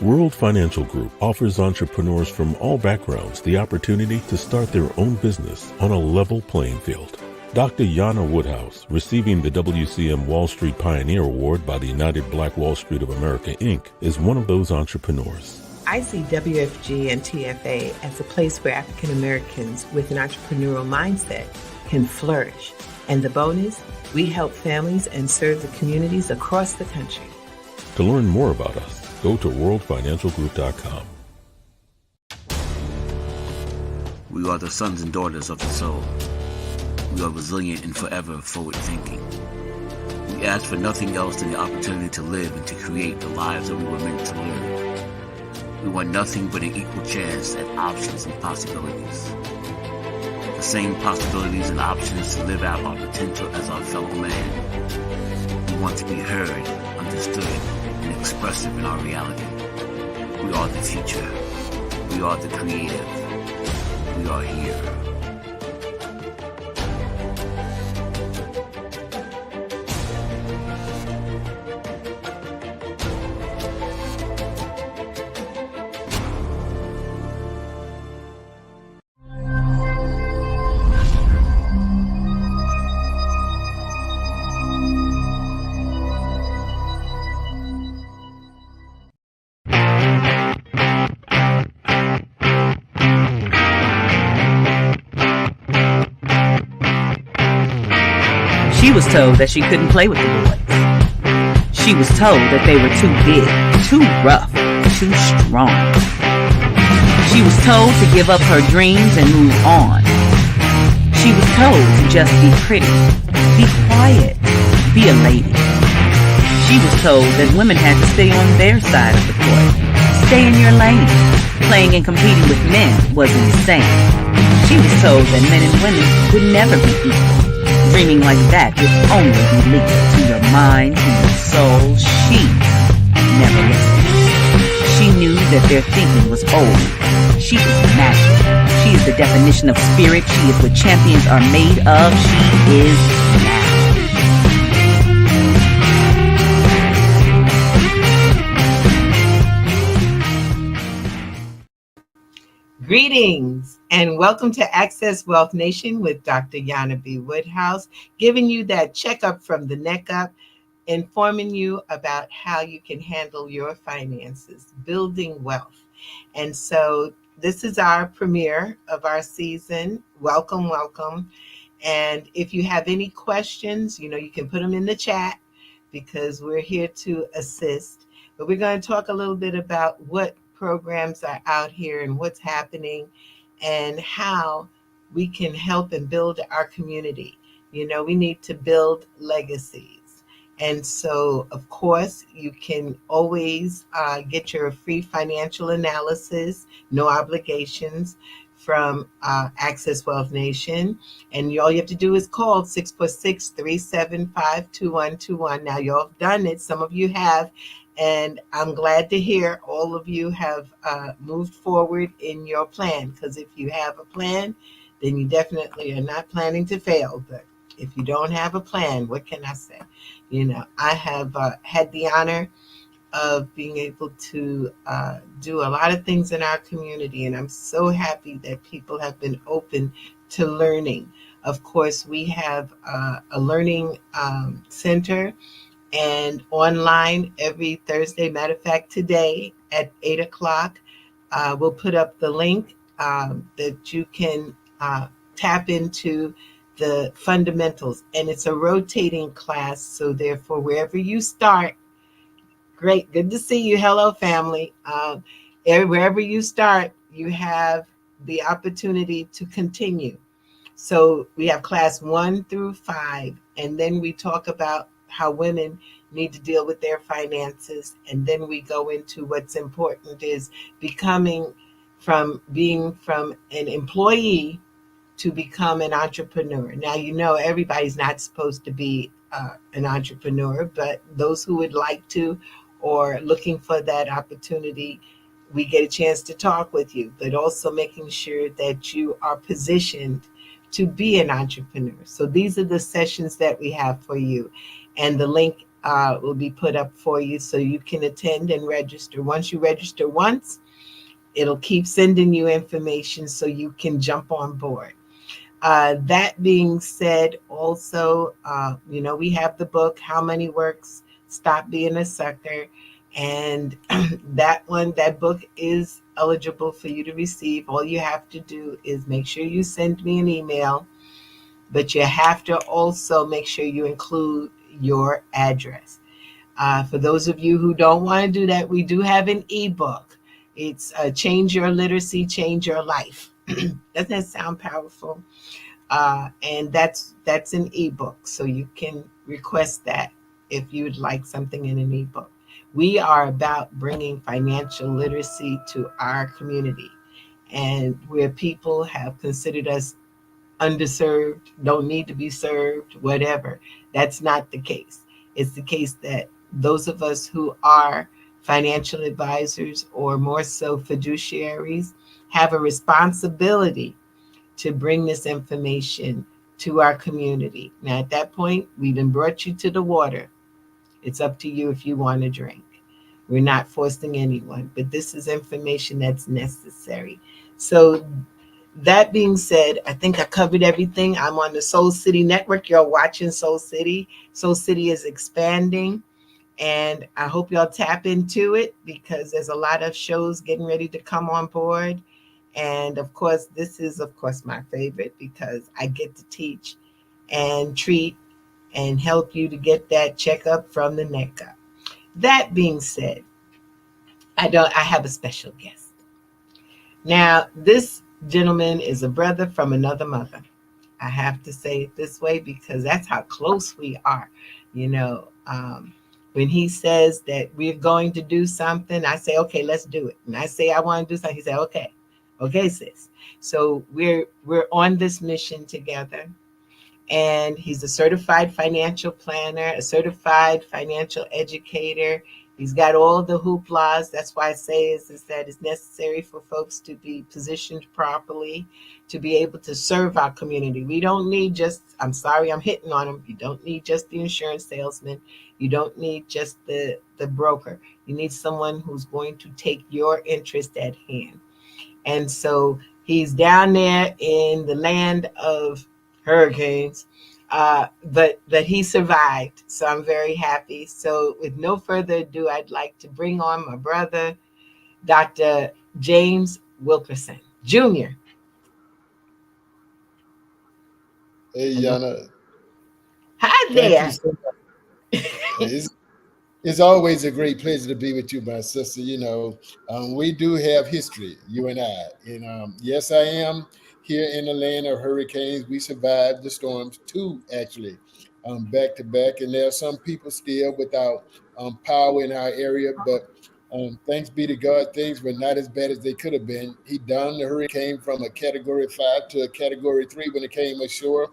World Financial Group offers entrepreneurs from all backgrounds the opportunity to start their own business on a level playing field. Dr. Jana Woodhouse, receiving the WCM Wall Street Pioneer Award by the United Black Wall Street of America, Inc., is one of those entrepreneurs. I see WFG and TFA as a place where African Americans with an entrepreneurial mindset can flourish. And the bonus, we help families and serve the communities across the country. To learn more about us, go to worldfinancialgroup.com. We are the sons and daughters of the soul. We are resilient and forever forward-thinking. We ask for nothing else than the opportunity to live and to create the lives that we were meant to live. We want nothing but an equal chance at options and possibilities. The same possibilities and options to live out our potential as our fellow man. We want to be heard, understood, and expressive in our reality. We are the future. We are the creative. We are here. She was told that she couldn't play with the boys. She was told that they were too big, too rough, too strong. She was told to give up her dreams and move on. She was told to just be pretty, be quiet, be a lady. She was told that women had to stay on their side of the court, stay in your lane. Playing and competing with men was insane. She was told that men and women would never be equal. Dreaming like that would only be lethal to your mind, to your soul. She never listened. She knew that their thinking was old. She is magic. She is the definition of spirit. She is what champions are made of. She is magic. Greetings and welcome to Access Wealth Nation with Dr. Jana B. Woodhouse, giving you that checkup from the neck up, informing you about how you can handle your finances, building wealth. And so this is our premiere of our season. Welcome, welcome. And if you have any questions, you can put them in the chat because we're here to assist. But we're going to talk a little bit about what programs are out here and what's happening and how we can help and build our community. We need to build legacies. And so, of course, you can always get your free financial analysis, no obligations, from Access Wealth Nation. And all you have to do is call 646-375-2121. Now, y'all have done it. Some of you have. And I'm glad to hear all of you have moved forward in your plan, because if you have a plan, then you definitely are not planning to fail. But if you don't have a plan, what can I say? I have had the honor of being able to do a lot of things in our community, and I'm so happy that people have been open to learning. Of course, we have a learning center and online every Thursday. Matter of fact, today at 8 o'clock, we'll put up the link that you can tap into the fundamentals. And it's a rotating class. So therefore, wherever you start, great, good to see you. Hello, family. Wherever you start, you have the opportunity to continue. So we have class 1 through 5, and then we talk about how women need to deal with their finances. And then we go into what's important is being from an employee to become an entrepreneur. Now, everybody's not supposed to be an entrepreneur, but those who would like to or looking for that opportunity, we get a chance to talk with you, but also making sure that you are positioned to be an entrepreneur. So these are the sessions that we have for you. And the link will be put up for you so you can attend and register. Once you register once, it'll keep sending you information so you can jump on board. That being said, also, we have the book, How Money Works, Stop Being a Sucker. And that book is eligible for you to receive. All you have to do is make sure you send me an email, but you have to also make sure you include your address. For those of you who don't want to do that, we do have an ebook. It's Change Your Literacy, Change Your Life. Doesn't that sound powerful? And that's an ebook, so you can request that if you'd like something in an ebook. We are about bringing financial literacy to our community, and where people have considered us underserved, don't need to be served, whatever. That's not the case. It's the case that those of us who are financial advisors, or more so fiduciaries, have a responsibility to bring this information to our community. Now, at that point, we've brought you to the water. It's up to you if you want to drink. We're not forcing anyone, but this is information that's necessary. So, that being said, I think I covered everything. I'm on the Soul City Network. You're watching Soul City. Soul City is expanding, and I hope y'all tap into it because there's a lot of shows getting ready to come on board. And of course, this is, of course, my favorite because I get to teach and treat and help you to get that checkup from the neck up. That being said, I have a special guest. Now, this gentleman is a brother from another mother. I have to say it this way because that's how close we are. You know, when he says that we're going to do something, I say, okay, let's do it. And I say, I want to do something. He said, okay, sis. So we're on this mission together. And he's a certified financial planner, a certified financial educator. He's got all the hooplas. That's why I say is that it's necessary for folks to be positioned properly, to be able to serve our community. We don't need just, I'm sorry, I'm hitting on him. You don't need just the insurance salesman. You don't need just the broker. You need someone who's going to take your interest at hand. And so he's down there in the land of hurricanes, but he survived. So I'm very happy. So with no further ado, I'd like to bring on my brother, Dr. James Wilkerson, Jr. Hey, Hello. Jana, Hi thank you there. so much. It's always a great pleasure to be with you, my sister. We do have history, you and I. And yes, I am here in the land of hurricanes. We survived the storms, two actually, back to back. And there are some people still without power in our area. But thanks be to God, things were not as bad as they could have been. He done the hurricane from a category 5 to a category 3 when it came ashore.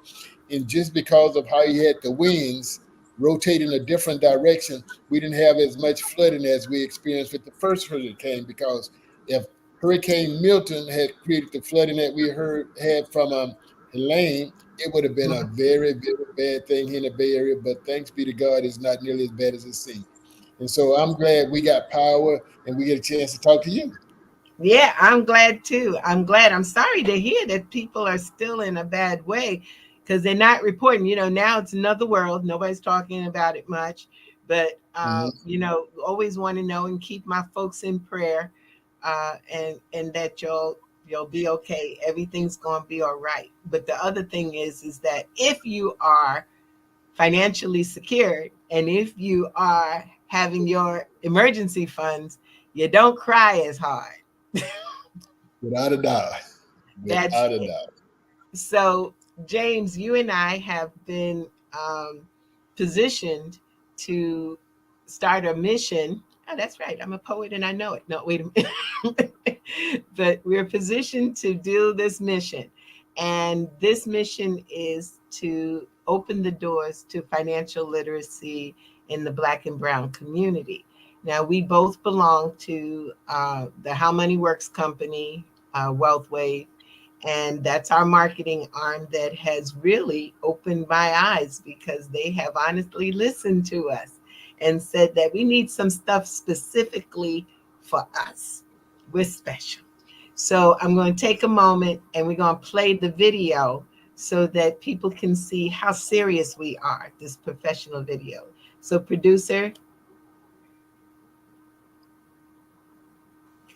And just because of how he had the winds rotate in a different direction, we didn't have as much flooding as we experienced with the first hurricane. Because if Hurricane Milton had created the flooding that we had from Helene, it would have been a very, very bad thing here in the Bay Area. But thanks be to God, it's not nearly as bad as it seems. And so I'm glad we got power and we get a chance to talk to you. Yeah, I'm glad too. I'm glad. I'm sorry to hear that people are still in a bad way because they're not reporting. Now it's another world. Nobody's talking about it much. But, Mhm. always want to know and keep my folks in prayer, and that you'll be okay. Everything's going to be all right. But the other thing is that if you are financially secured and if you are having your emergency funds, you don't cry as hard. Without a doubt. That's Without a it. doubt. So, James, you and I have been positioned to start a mission. Oh, that's right. I'm a poet and I know it. No, wait a minute. But we're positioned to do this mission. And this mission is to open the doors to financial literacy in the Black and Brown community. Now, we both belong to the How Money Works company, Wealthway, and that's our marketing arm that has really opened my eyes because they have honestly listened to us. and said that we need some stuff specifically for us. We're special. So I'm going to take a moment and we're going to play the video so that people can see how serious we are, this professional video. So producer.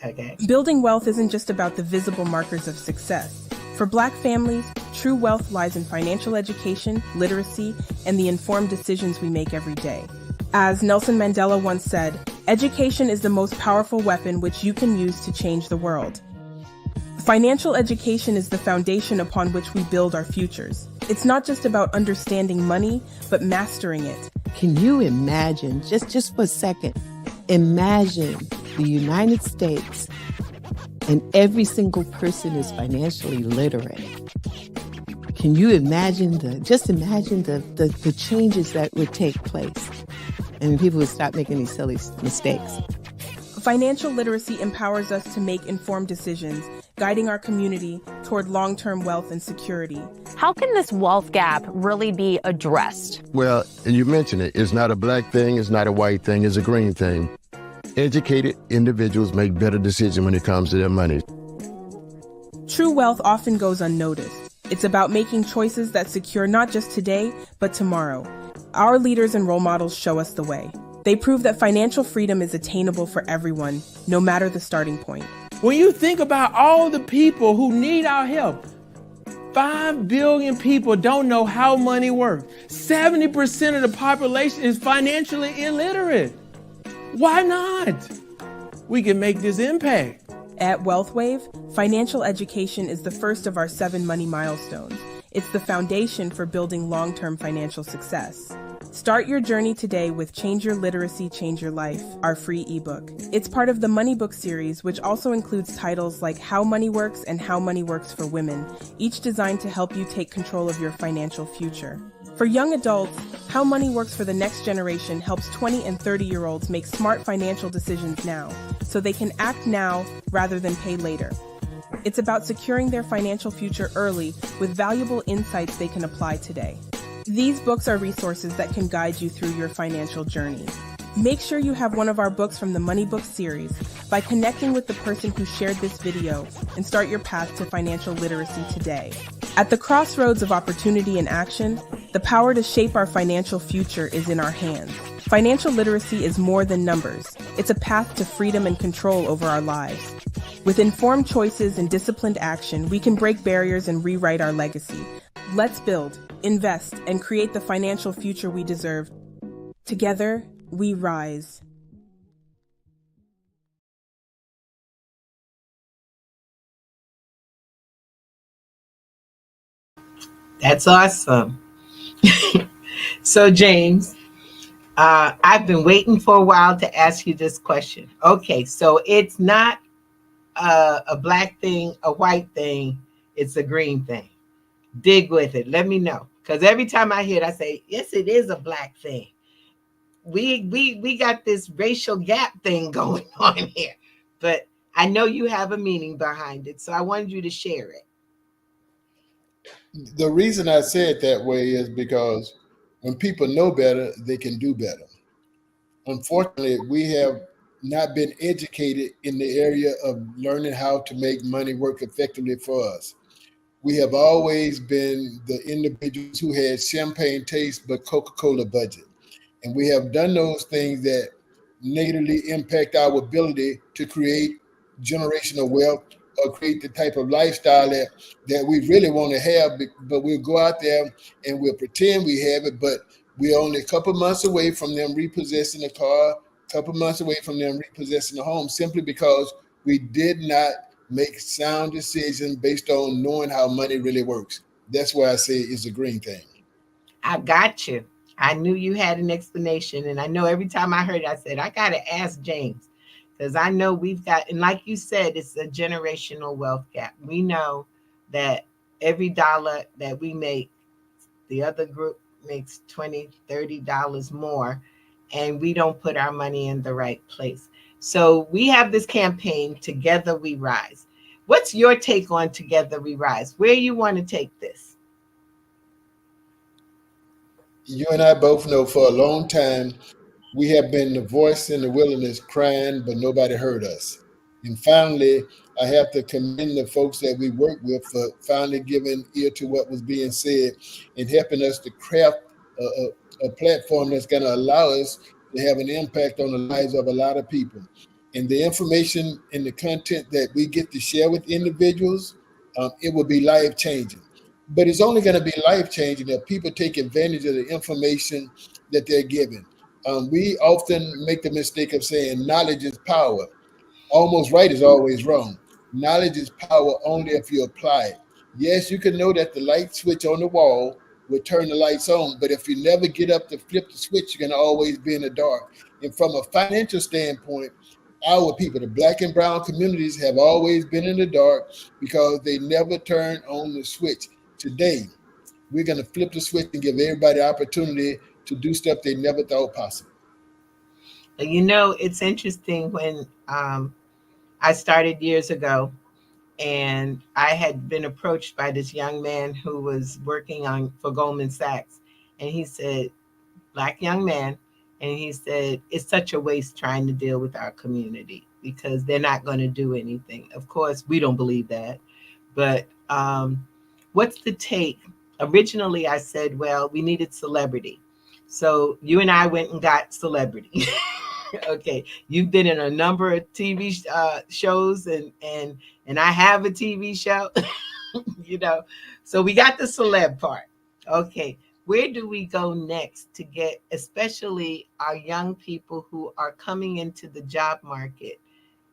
Okay. Building wealth isn't just about the visible markers of success. For Black families, true wealth lies in financial education, literacy, and the informed decisions we make every day. As Nelson Mandela once said, education is the most powerful weapon which you can use to change the world. Financial education is the foundation upon which we build our futures. It's not just about understanding money, but mastering it. Can you imagine, just for a second, imagine the United States and every single person is financially literate. Can you imagine the changes that would take place? And people would stop making these silly mistakes. Financial literacy empowers us to make informed decisions, guiding our community toward long-term wealth and security. How can this wealth gap really be addressed? Well, and you mentioned it, it's not a Black thing, it's not a white thing, it's a green thing. Educated individuals make better decisions when it comes to their money. True wealth often goes unnoticed. It's about making choices that secure not just today, but tomorrow. Our leaders and role models show us the way. They prove that financial freedom is attainable for everyone, no matter the starting point. When you think about all the people who need our help, 5 billion people don't know how money works. 70% of the population is financially illiterate. Why not? We can make this impact. At WealthWave, financial education is the first of our 7 money milestones. It's the foundation for building long-term financial success. Start your journey today with Change Your Literacy, Change Your Life, our free ebook. It's part of the Money Book series, which also includes titles like How Money Works and How Money Works for Women, each designed to help you take control of your financial future. For young adults, How Money Works for the Next Generation helps 20 and 30-year-olds make smart financial decisions now, so they can act now rather than pay later. It's about securing their financial future early with valuable insights they can apply today. These books are resources that can guide you through your financial journey. Make sure you have one of our books from the Money Book series by connecting with the person who shared this video and start your path to financial literacy today. At the crossroads of opportunity and action, the power to shape our financial future is in our hands. Financial literacy is more than numbers. It's a path to freedom and control over our lives. With informed choices and disciplined action, we can break barriers and rewrite our legacy. Let's build, invest, and create the financial future we deserve. Together, we rise. That's awesome. So, James, I've been waiting for a while to ask you this question. Okay, so it's not a Black thing, a white thing, it's a green thing. Dig with it. Let me know. Because every time I hear it, I say, yes, it is a Black thing. We got this racial gap thing going on here. But I know you have a meaning behind it. So I wanted you to share it. The reason I say it that way is because when people know better, they can do better. Unfortunately, we have not been educated in the area of learning how to make money work effectively for us. We have always been the individuals who had champagne taste but Coca-Cola budget. And we have done those things that negatively impact our ability to create generational wealth or create the type of lifestyle that we really want to have, but we'll go out there and we'll pretend we have it, but we're only a couple months away from them repossessing a car, a couple months away from them repossessing a home, simply because we did not make sound decisions based on knowing how money really works. That's why I say it's a green thing. I got you. I knew you had an explanation. And I know every time I heard it, I said, I got to ask James. Because I know we've got, and like you said, it's a generational wealth gap. We know that every dollar that we make, the other group makes $20, $30 more, and we don't put our money in the right place. So we have this campaign, Together We Rise. What's your take on Together We Rise? Where you want to take this? You and I both know for a long time, We have been the voice in the wilderness crying, but nobody heard us. And finally, I have to commend the folks that we work with for finally giving ear to what was being said and helping us to craft a platform that's going to allow us to have an impact on the lives of a lot of people. And the information and the content that we get to share with individuals, it will be life changing. But it's only going to be life changing if people take advantage of the information that they're given. We often make the mistake of saying knowledge is power. Almost right is always wrong. Knowledge is power only if you apply it. Yes, you can know that the light switch on the wall will turn the lights on, but if you never get up to flip the switch, you're going to always be in the dark. And from a financial standpoint, our people, the black and brown communities, have always been in the dark because they never turn on the switch. Today, we're going to flip the switch and give everybody opportunity to do stuff they never thought possible. You know, it's interesting when I started years ago, and I had been approached by this young man who was working on for Goldman Sachs, and he said, black young man, and he said, it's such a waste trying to deal with our community because they're not going to do anything. Of course, we don't believe that, but what's the take? Originally, I said, well, we needed celebrity. So you and I went and got celebrity. Okay, you've been in a number of TV shows, and I have a TV show, you know. So we got the celeb part. Okay, where do we go next to get, especially our young people who are coming into the job market?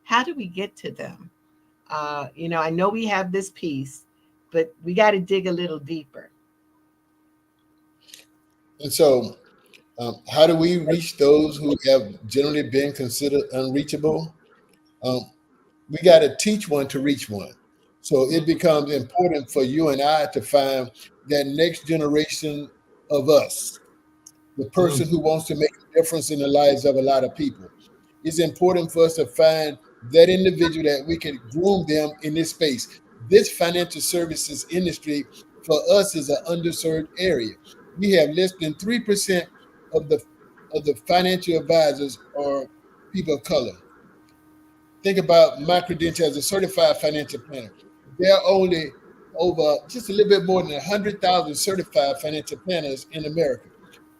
How do we get to them? You know, I know we have this piece, but we got to dig a little deeper. And so, how do we reach those who have generally been considered unreachable? We got to teach one to reach one. So it becomes important for you and I to find that next generation of us, the person who wants to make a difference in the lives of a lot of people. It's important for us to find that individual that we can groom them in this space. This financial services industry for us is an underserved area. We have less than 3% of the financial advisors are people of color. Think about my credential as a certified financial planner. There are only over just a little bit more than 100,000 certified financial planners in America.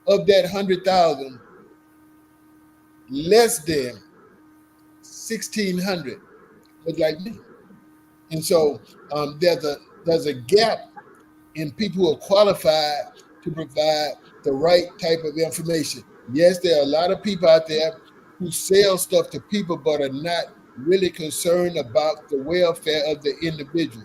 Of that 100,000, less than 1,600 look like me. And so there's a gap in people who are qualified to provide the right type of information. Yes, there are a lot of people out there who sell stuff to people but are not really concerned about the welfare of the individual.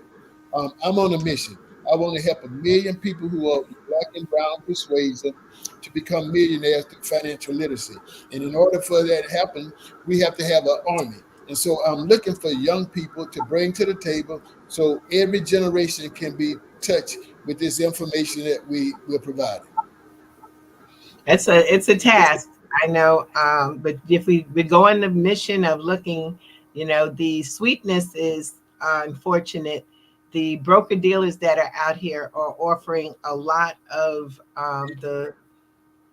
I'm on a mission. I want to help 1 million people who are black and brown persuasion to become millionaires through financial literacy. And in order for that to happen, we have to have an army. And so I'm looking for young people to bring to the table so every generation can be touched with this information that we're providing. It's a task, I know, but if we go on the mission of looking, you know, the sweetness is unfortunate. The broker dealers that are out here are offering a lot of the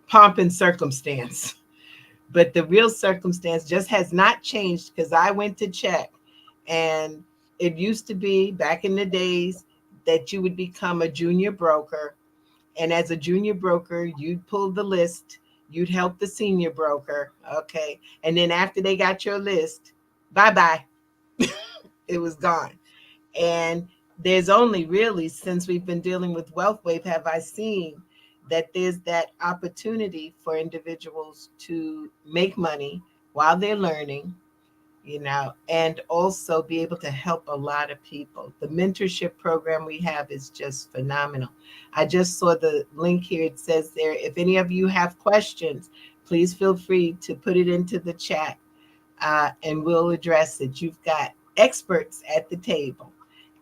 pomp and circumstance, but the real circumstance just has not changed because I went to check, and it used to be back in the days that you would become a junior broker, and as a junior broker, you'd pull the list, you'd help the senior broker, okay, and then after they got your list, bye-bye. It was gone. And there's only really, since we've been dealing with Wealth Wave, have I seen that there's that opportunity for individuals to make money while they're learning, you know, and also be able to help a lot of people. The mentorship program we have is just phenomenal. I just saw the link here. It says there, if any of you have questions, please feel free to put it into the chat and we'll address it. You've got experts at the table.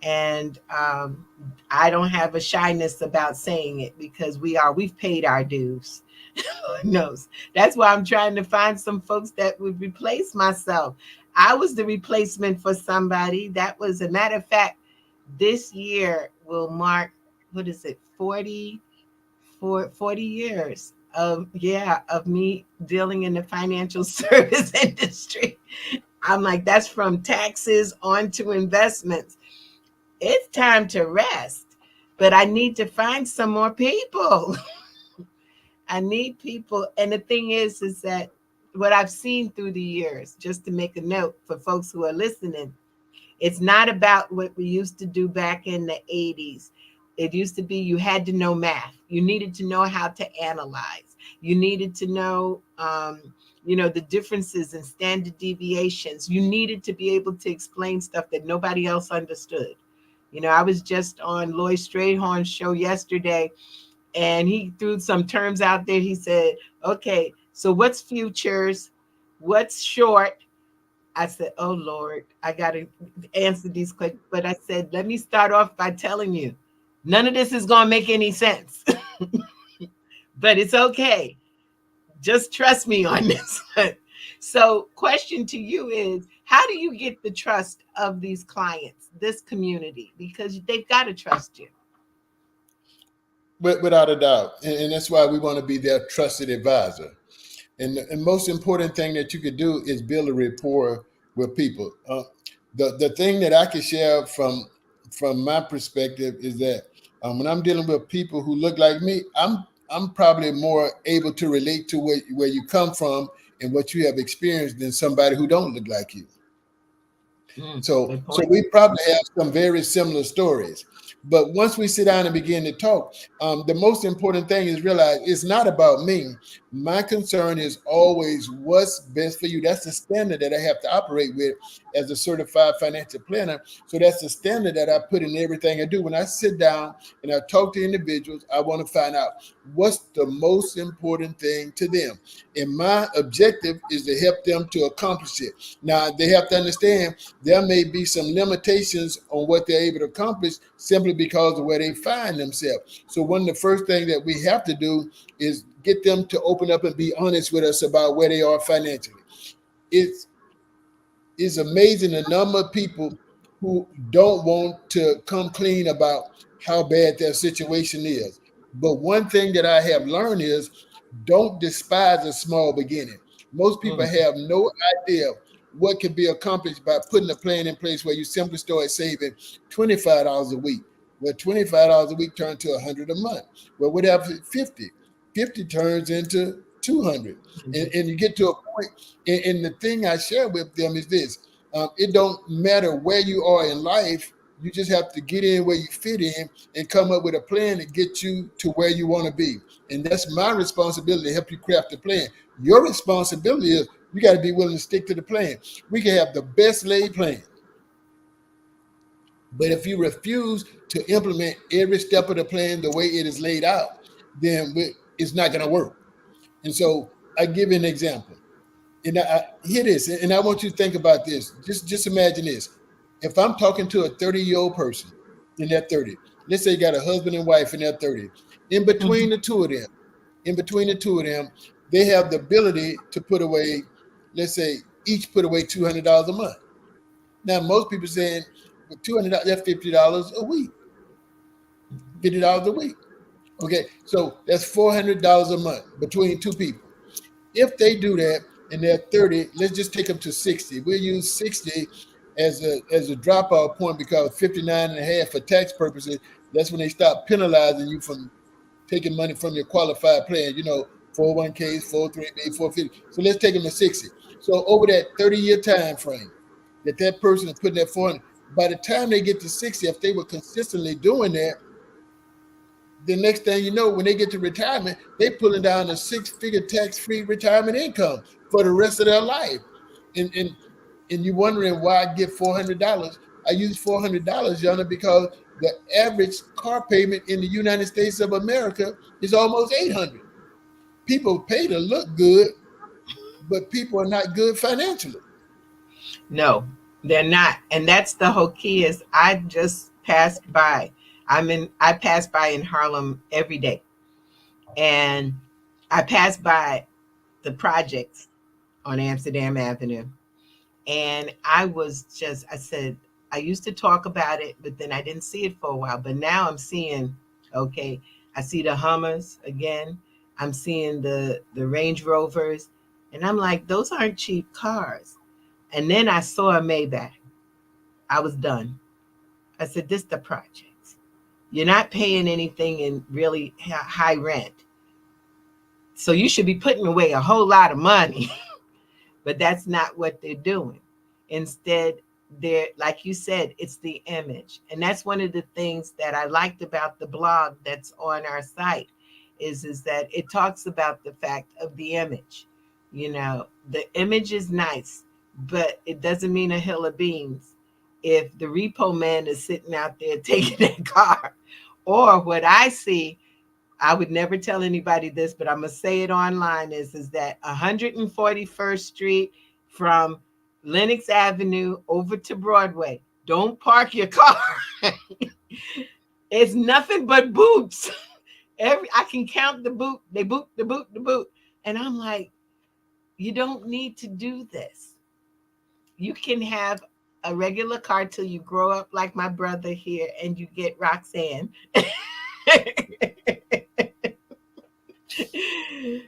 And I don't have a shyness about saying it because we've paid our dues. Lord knows. That's why I'm trying to find some folks that would replace myself. I was the replacement for somebody. That was, a matter of fact, this year will mark, what is it, 40 years of me dealing in the financial service industry. I'm like, that's from taxes on to investments. It's time to rest, but I need to find some more people. I need people. And the thing is that what I've seen through the years, just to make a note for folks who are listening, it's not about what we used to do back in the 80s. It used to be you had to know math. You needed to know how to analyze. You needed to know, the differences and standard deviations. You needed to be able to explain stuff that nobody else understood. I was just on Lloyd Strayhorn's show yesterday, and he threw some terms out there. He said, okay, so what's futures? What's short? I said, oh Lord, I got to answer these questions. But I said, let me start off by telling you, none of this is going to make any sense, but it's okay. Just trust me on this one. So question to you is, how do you get the trust of these clients, this community? Because they've got to trust you. Without a doubt. And that's why we want to be their trusted advisor. And the most important thing that you could do is build a rapport with people. The thing that I can share from my perspective is that when I'm dealing with people who look like me, I'm probably more able to relate to where you come from and what you have experienced than somebody who don't look like you. So we probably have some very similar stories. But once we sit down and begin to talk, the most important thing is realize it's not about me. My concern is always what's best for you. That's the standard that I have to operate with as a certified financial planner. So that's the standard that I put in everything I do. When I sit down and I talk to individuals, I want to find out what's the most important thing to them. And my objective is to help them to accomplish it. Now, they have to understand there may be some limitations on what they're able to accomplish simply because of where they find themselves. So one of the first things that we have to do is get them to open up and be honest with us about where they are financially. It's amazing the number of people who don't want to come clean about how bad their situation is. But one thing that I have learned is don't despise a small beginning. Most people have no idea what can be accomplished by putting a plan in place where you simply start saving $25 a week. Well, $25 a week turns to $100 a month. Well, what happens at 50? 50 turns into 200. And you get to a point, and the thing I share with them is this. It don't matter where you are in life. You just have to get in where you fit in and come up with a plan to get you to where you want to be. And that's my responsibility to help you craft the plan. Your responsibility is you got to be willing to stick to the plan. We can have the best laid plan, but if you refuse to implement every step of the plan the way it is laid out, then it's not going to work. And so I give you an example. And I hear this, and I want you to think about this. Just imagine this. If I'm talking to a 30-year-old person in their 30s, let's say you got a husband and wife in their 30s, in between the two of them, they have the ability to put away, let's say, each put away $200 a month. Now, most people saying, well, $200, that's $50 a week. $50 a week. Okay, so that's $400 a month between two people. If they do that and they're 30, let's just take them to 60. We'll use 60 as a dropout point because 59 and a half for tax purposes, that's when they start penalizing you from taking money from your qualified plan, 401ks, 403b, 450. So let's take them to 60. So over that 30-year time frame that person is putting that 400, by the time they get to 60, if they were consistently doing that, the next thing you know, when they get to retirement, they're pulling down a 6-figure tax-free retirement income for the rest of their life. And you're wondering why I get $400. I use $400, Jana, because the average car payment in the United States of America is almost $800. People pay to look good, but people are not good financially. No, they're not. And that's the whole key is I just passed by. I pass by in Harlem every day. And I pass by the projects on Amsterdam Avenue. And I said, I used to talk about it, but then I didn't see it for a while. But now I'm seeing, okay, I see the Hummers again. I'm seeing the Range Rovers, and I'm like, those aren't cheap cars. And then I saw a Maybach. I was done. I said, this the projects. You're not paying anything in really high rent. So you should be putting away a whole lot of money. But that's not what they're doing. Instead, they're, like you said, it's the image. And that's one of the things that I liked about the blog that's on our site is that it talks about the fact of the image. You know, the image is nice, but it doesn't mean a hill of beans if the repo man is sitting out there taking that car. Or what I see, I would never tell anybody this, but I'm gonna say it online, is that 141st Street from Lenox Avenue over to Broadway. Don't park your car. It's nothing but boots. I can count the boot. They boot, the boot, the boot. And I'm like, you don't need to do this. You can have a regular car till you grow up like my brother here and you get Roxanne.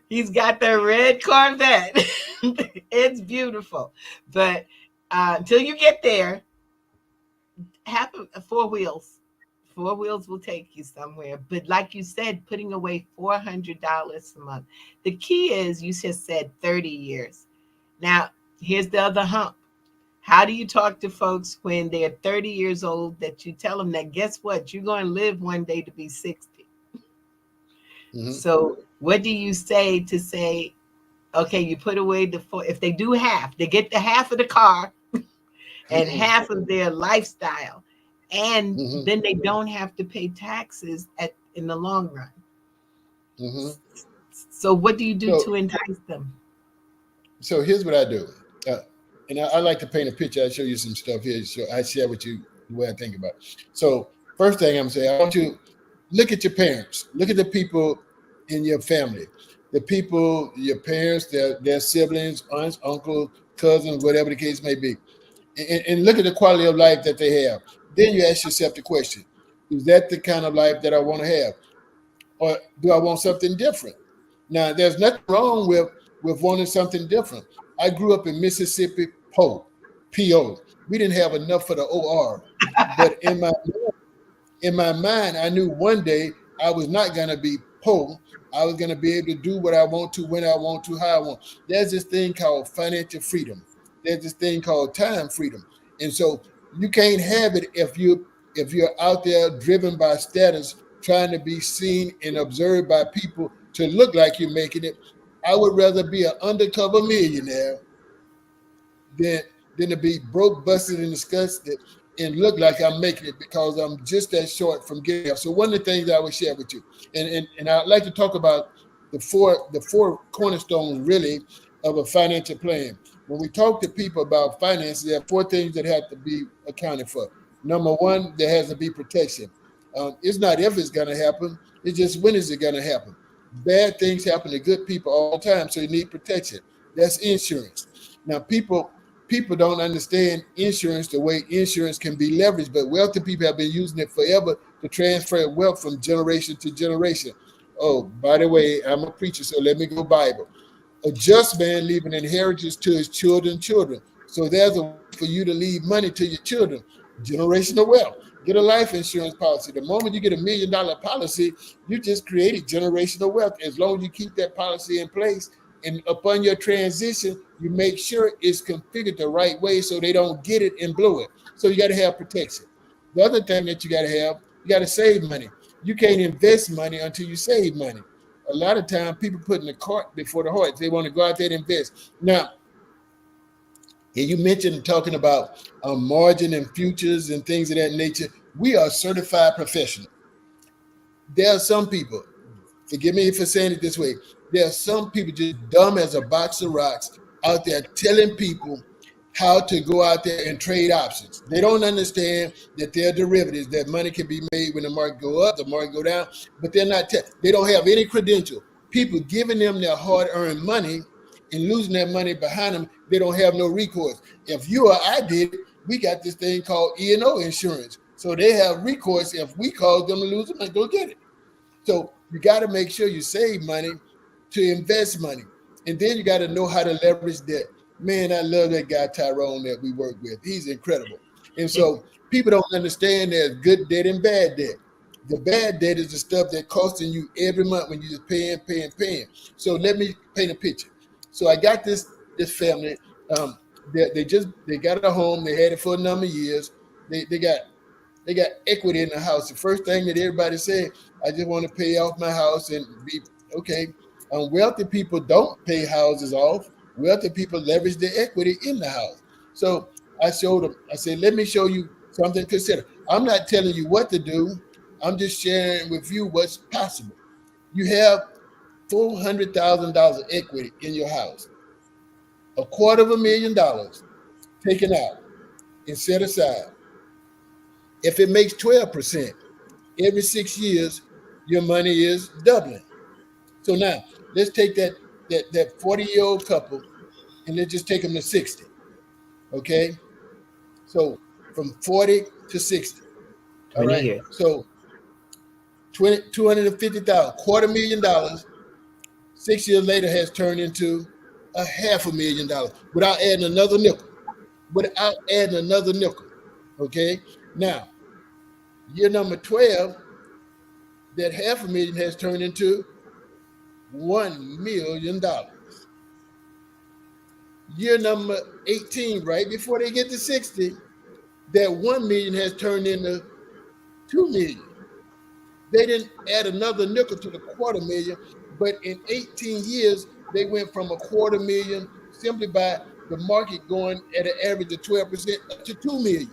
He's got the red Corvette. It's beautiful. But until you get there, have four wheels. Four wheels will take you somewhere. But like you said, putting away $400 a month. The key is, you just said 30 years. Now, here's the other hump. How do you talk to folks when they're 30 years old that you tell them that, guess what? You're going to live one day to be 60. Mm-hmm. So what do you say to say, okay, you put away if they do half, they get the half of the car and half of their lifestyle. And then they don't have to pay taxes in the long run. Mm-hmm. So what do you do to entice them? So here's what I do. And I like to paint a picture. I'll show you some stuff here. So I share with you the way I think about it. So first thing I'm saying, I want you to look at your parents. Look at the people in your family. The people, your parents, their siblings, aunts, uncles, cousins, whatever the case may be. And look at the quality of life that they have. Then you ask yourself the question, is that the kind of life that I want to have? Or do I want something different? Now, there's nothing wrong with wanting something different. I grew up in Mississippi, P.O. We didn't have enough for the O.R. But in my mind, I knew one day I was not going to be poor. I was going to be able to do what I want to, when I want to, how I want. There's this thing called financial freedom. There's this thing called time freedom. And so you can't have it if you're out there driven by status, trying to be seen and observed by people to look like you're making it. I would rather be an undercover millionaire than to be broke, busted, and disgusted and look like I'm making it because I'm just that short from getting up. So one of the things I would share with you, and I'd like to talk about the four cornerstones really of a financial plan. When we talk to people about finances, there are four things that have to be accounted for. Number one, there has to be protection. It's not if it's going to happen, it's just when is it going to happen. Bad things happen to good people all the time, so you need protection. That's insurance. Now, people don't understand insurance the way insurance can be leveraged, but wealthy people have been using it forever to transfer wealth from generation to generation. Oh, by the way, I'm a preacher, so let me go Bible. A just man leave an inheritance to his children's children. So there's a way for you to leave money to your children. Generational wealth. Get a life insurance policy. The moment you get $1 million policy, you just created generational wealth. As long as you keep that policy in place, and upon your transition, you make sure it's configured the right way so they don't get it and blow it. So you got to have protection. The other thing that you got to have, you got to save money. You can't invest money until you save money. A lot of times people put in the cart before the horse. They want to go out there and invest. Now, you mentioned talking about margin and futures and things of that nature. We are certified professionals. There are some people, forgive me for saying it this way, there are some people just dumb as a box of rocks out there telling people how to go out there and trade options. They don't understand that they're derivatives, that money can be made when the market go up, the market go down, but they're not, they don't have any credential. People giving them their hard-earned money and losing that money behind them, they don't have no recourse. If you or I did it, we got this thing called E&O insurance. So they have recourse if we cause them to lose it and go get it. So you got to make sure you save money to invest money. And then you got to know how to leverage debt. Man, I love that guy Tyrone that we work with. He's incredible. And so people don't understand there's good debt and bad debt. The bad debt is the stuff that costing you every month when you just paying. So let me paint a picture. So I got this family. They got a home. They had it for a number of years. They got equity in the house. The first thing that everybody said, I just want to pay off my house and be okay. Wealthy people don't pay houses off. Wealthy people leverage their equity in the house. So I showed them, I said, let me show you something to consider. I'm not telling you what to do. I'm just sharing with you what's possible. You have $400,000 equity in your house, $250,000 taken out and set aside. If it makes 12%, every 6 years, your money is doubling. So now let's take that 40-year-old couple and let's just take them to 60. Okay. So from 40 to 60. All 20 right. years. So 250,000, $250,000, 6 years later has turned into $500,000 without adding another nickel. Okay. Now, year number 12, that $500,000 has turned into $1 million. Year number 18, right before they get to 60, that 1 million has turned into 2 million. They didn't add another nickel to the 250,000, but in 18 years, they went from 250,000 simply by the market going at an average of 12% up to 2 million.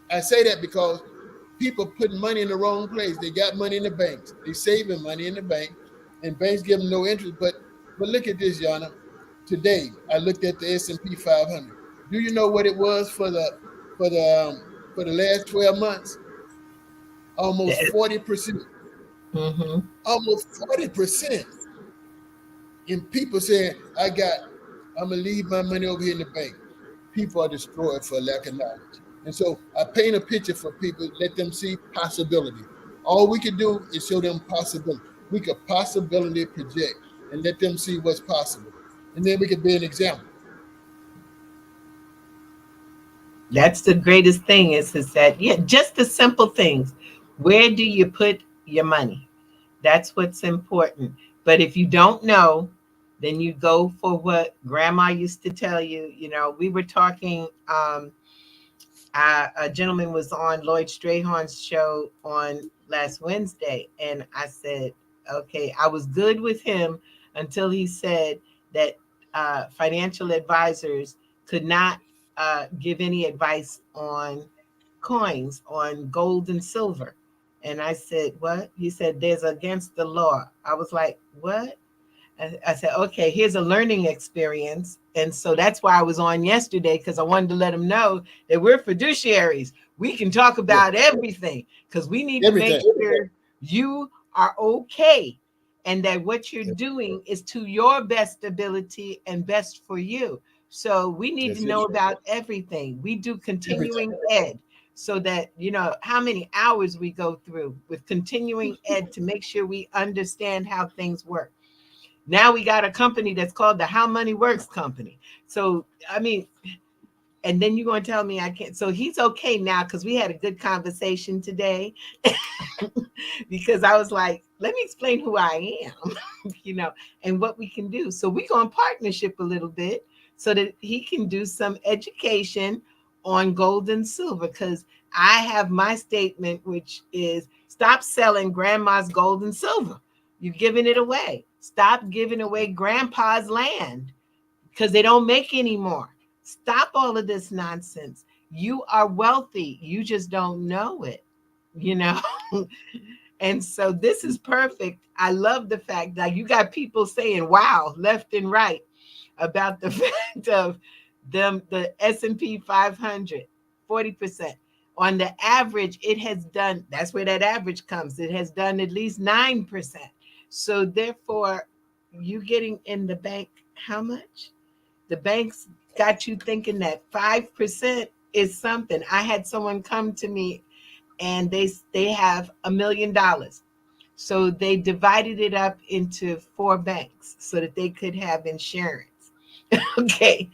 I say that because people putting money in the wrong place. They got money in the banks. They saving money in the bank, and banks give them no interest. But look at this, Jana. Today, I looked at the S&P 500. Do you know what it was for the last 12 months? Almost 40%. Mm-hmm. Almost 40%. And people saying, I'm gonna leave my money over here in the bank. People are destroyed for lack of knowledge. And so I paint a picture for people, let them see possibility. All we can do is show them possibility. We could possibility project and let them see what's possible. And then we could be an example. That's the greatest thing is that, yeah, just the simple things. Where do you put your money? That's what's important. But if you don't know, then you go for what grandma used to tell you. You know, we were talking, a gentleman was on Lloyd Strayhorn's show on last Wednesday, and I said, okay, I was good with him until he said that financial advisors could not give any advice on coins, on gold and silver. And I said, what? He said, there's against the law. I was like, what? I said, okay, here's a learning experience. And so that's why I was on yesterday, because I wanted to let them know that we're fiduciaries. We can talk about everything because we need to make sure you are okay and that what you're doing is to your best ability and best for you. So we need to know about everything. We do continuing ed so that, you know, how many hours we go through with continuing ed to make sure we understand how things work. Now we got a company that's called the How Money Works Company. So, I mean, and then you're going to tell me I can't. So he's okay now because we had a good conversation today because I was like, let me explain who I am, you know, and what we can do. So we go in partnership a little bit so that he can do some education on gold and silver, because I have my statement, which is stop selling grandma's gold and silver. You're giving it away. Stop giving away grandpa's land because they don't make anymore. Stop all of this nonsense. You are wealthy. You just don't know it, you know? And so this is perfect. I love the fact that you got people saying, wow, left and right about the fact of them, the S&P 500, 40%. On the average, it has done, that's where that average comes. It has done at least 9%. So therefore, you getting in the bank, how much? The banks got you thinking that 5% is something. I had someone come to me and they have $1 million. So they divided it up into 4 banks so that they could have insurance. Okay.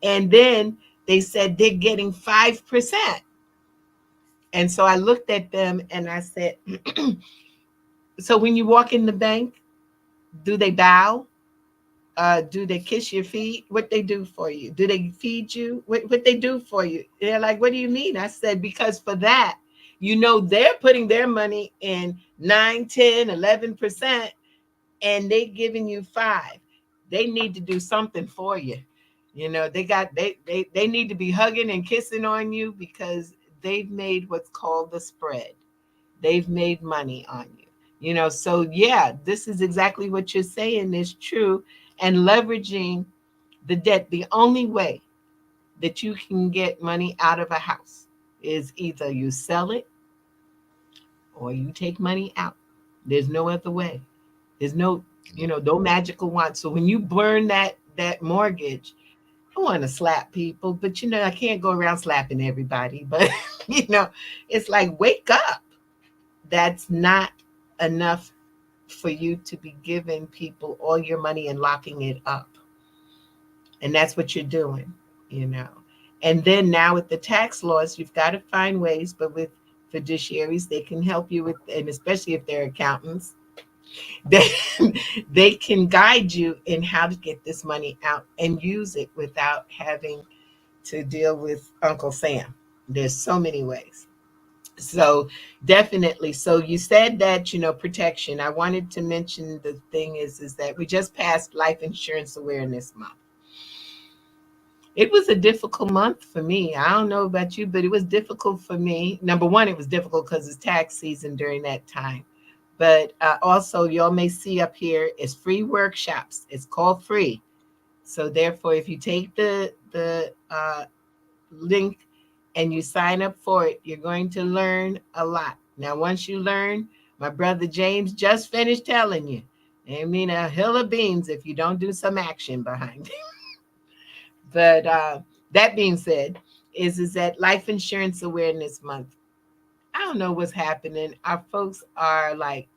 And then they said they're getting 5%. And so I looked at them and I said, so when you walk in the bank, do they bow? Do they kiss your feet? What they do for you? Do they feed you? What they do for you? They're like, what do you mean? I said, because for that, they're putting their money in 9, 10, 11%, and they giving you 5. They need to do something for you. They need to be hugging and kissing on you because they've made what's called the spread. They've made money on you. So yeah, this is exactly what you're saying is true. And leveraging the debt, the only way that you can get money out of a house is either you sell it or you take money out. There's no other way. There's no magical wand. So when you burn that mortgage, I want to slap people, but I can't go around slapping everybody. But it's like, wake up. That's not enough for you to be giving people all your money and locking it up. And that's what you're doing, you know. And then now with the tax laws, you've got to find ways, but with fiduciaries, they can help you with, and especially if they're accountants, they can guide you in how to get this money out and use it without having to deal with Uncle Sam. There's so many ways. So definitely. So you said that, protection. I wanted to mention the thing is that we just passed Life Insurance Awareness Month. It was a difficult month for me. I don't know about you, but it was difficult for me. Number one, it was difficult because it's tax season during that time. But also, y'all may see up here, it's free workshops. It's called free. So therefore, if you take the link and you sign up for it, you're going to learn a lot. Now, once you learn, my brother James just finished telling you, I mean, a hill of beans if you don't do some action behind it. But that being said, is that Life Insurance Awareness Month. I don't know what's happening. Our folks are like,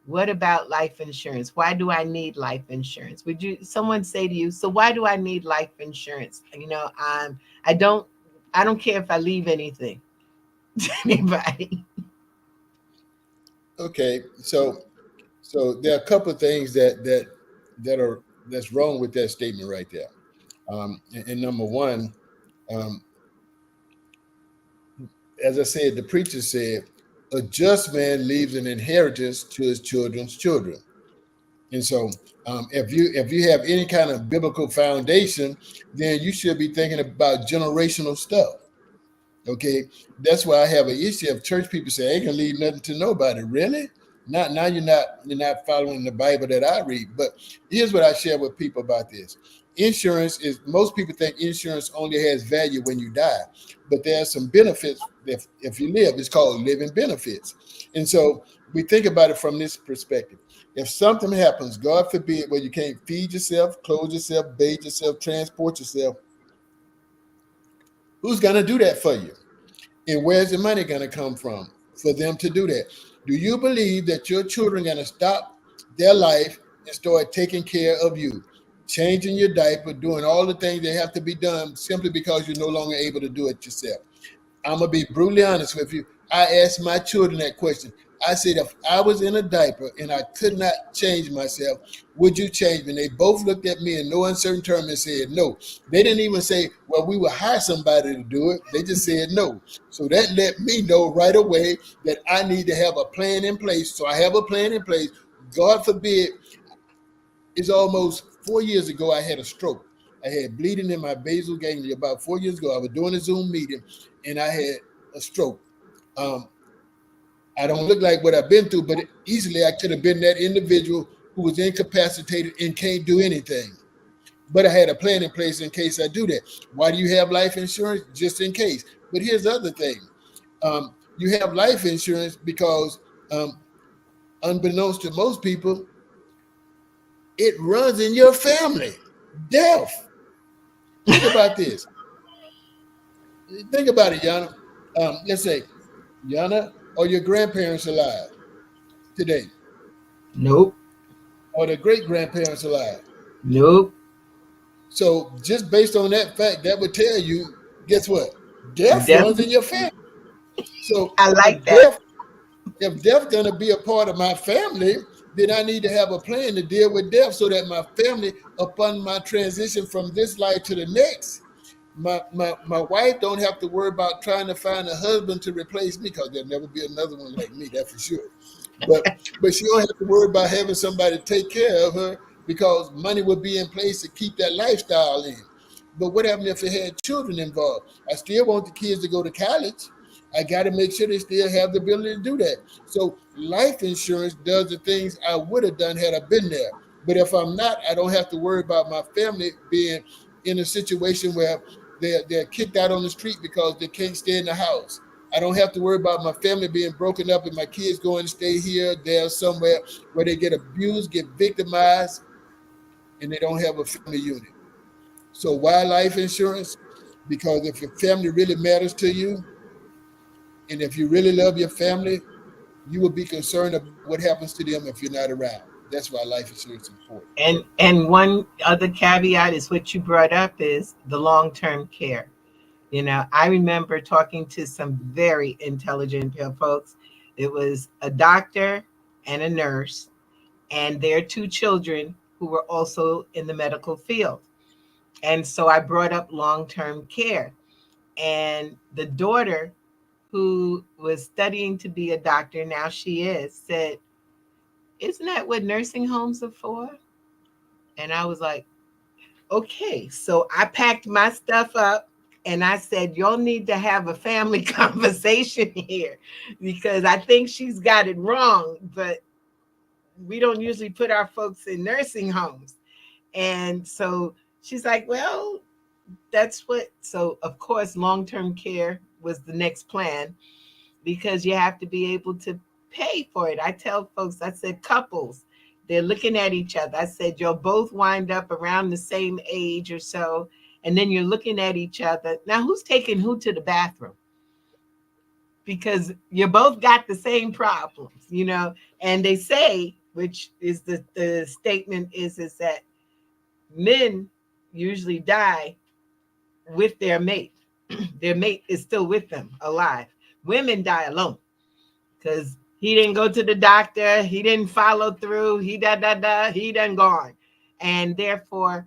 what about life insurance? Why do I need life insurance? Would someone say to you, so why do I need life insurance? I don't care if I leave anything to anybody. Okay, so there are a couple of things that's wrong with that statement right there. And number one, as I said, the preacher said, a just man leaves an inheritance to his children's children. And so if you have any kind of biblical foundation, then you should be thinking about generational stuff. Okay, that's why I have an issue of church people say, I ain't gonna leave nothing to nobody. Really? Now you're not following the Bible that I read. But here's what I share with people about this. Insurance is, most people think insurance only has value when you die, but there are some benefits if you live. It's called living benefits. And so we think about it from this perspective. If something happens, God forbid, where you can't feed yourself, clothe yourself, bathe yourself, transport yourself, who's going to do that for you? And where's the money going to come from for them to do that? Do you believe that your children are going to stop their life and start taking care of you, changing your diaper, doing all the things that have to be done simply because you're no longer able to do it yourself? I'm going to be brutally honest with you. I asked my children that question. I said, if I was in a diaper and I could not change myself, would you change me? And they both looked at me in no uncertain terms and said no. They didn't even say, well, we will hire somebody to do it. They just said no. So that let me know right away that I need to have a plan in place. So I have a plan in place. God forbid, it's almost 4 years ago I had a stroke. I had bleeding in my basal ganglia. About 4 years ago, I was doing a Zoom meeting and I had a stroke. I don't look like what I've been through, but easily I could have been that individual who was incapacitated and can't do anything. But I had a plan in place in case I do that. Why do you have life insurance? Just in case. But here's the other thing. You have life insurance because unbeknownst to most people, it runs in your family. Death. Think about this. Think about it, Jana. Let's say, Jana, are your grandparents alive? today? Nope. Are the great grandparents alive? Nope. So just based on that fact, that would tell you, guess what? Death runs in Definitely. your family. So I if like that. death gonna be a part of my family, then I need to have a plan to deal with death so that my family, upon my transition from this life to the next, my wife don't have to worry about trying to find a husband to replace me, because there'll never be another one like me, that's for sure. But she don't have to worry about having somebody take care of her, because money would be in place to keep that lifestyle in. But what happened if it had children involved? I still want the kids to go to college. I got to make sure they still have the ability to do that. So life insurance does the things I would have done had I been there. But if I'm not, I don't have to worry about my family being in a situation where they're kicked out on the street because they can't stay in the house. I don't have to worry about my family being broken up and my kids going to stay here, there, somewhere where they get abused, get victimized, and they don't have a family unit. So why life insurance? Because if your family really matters to you, and if you really love your family, you will be concerned about what happens to them if you're not around. That's why life insurance is important. And one other caveat is what you brought up is the long-term care. I remember talking to some very intelligent folks. It was a doctor and a nurse and their two children who were also in the medical field. And so I brought up long-term care. And the daughter, who was studying to be a doctor, now she is, said, "Isn't that what nursing homes are for?" And I was like, okay. So I packed my stuff up and I said, y'all need to have a family conversation here, because I think she's got it wrong, but we don't usually put our folks in nursing homes. And so she's like, well, that's what. So, of course, long term care was the next plan, because you have to be able to pay for it. I tell folks, I said, couples, they're looking at each other. I said, you'll both wind up around the same age or so. And then you're looking at each other. Now, who's taking who to the bathroom? Because you both got the same problems. And they say, which is the statement is that men usually die with their mate. Their mate is still with them alive. Women die alone, because he didn't go to the doctor, he didn't follow through, he done gone. And therefore,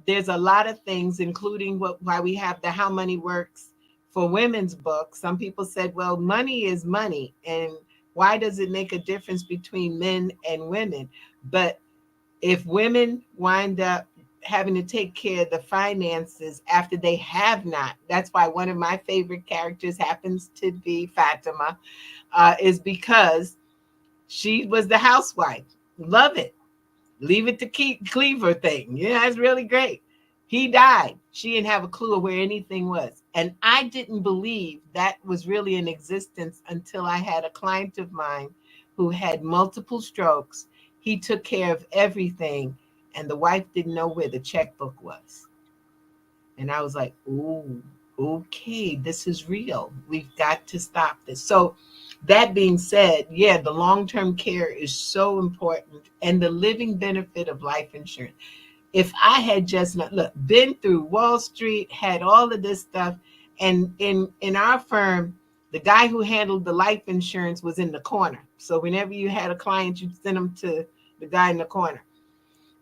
there's a lot of things, including why we have the How Money Works for Women's book. Some people said, well, money is money, and why does it make a difference between men and women? But if women wind up having to take care of the finances after they have not, that's why one of my favorite characters happens to be Fatima, is because she was the housewife. Love it. Leave it to Cleaver thing. Yeah, that's really great. He died. She didn't have a clue of where anything was. And I didn't believe that was really in existence until I had a client of mine who had multiple strokes. He took care of everything, and the wife didn't know where the checkbook was. And I was like, ooh, okay, this is real. We've got to stop this. So that being said, yeah, the long-term care is so important, and the living benefit of life insurance. If I had just not been through Wall Street, had all of this stuff, and in our firm, the guy who handled the life insurance was in the corner. So whenever you had a client, you'd send them to the guy in the corner.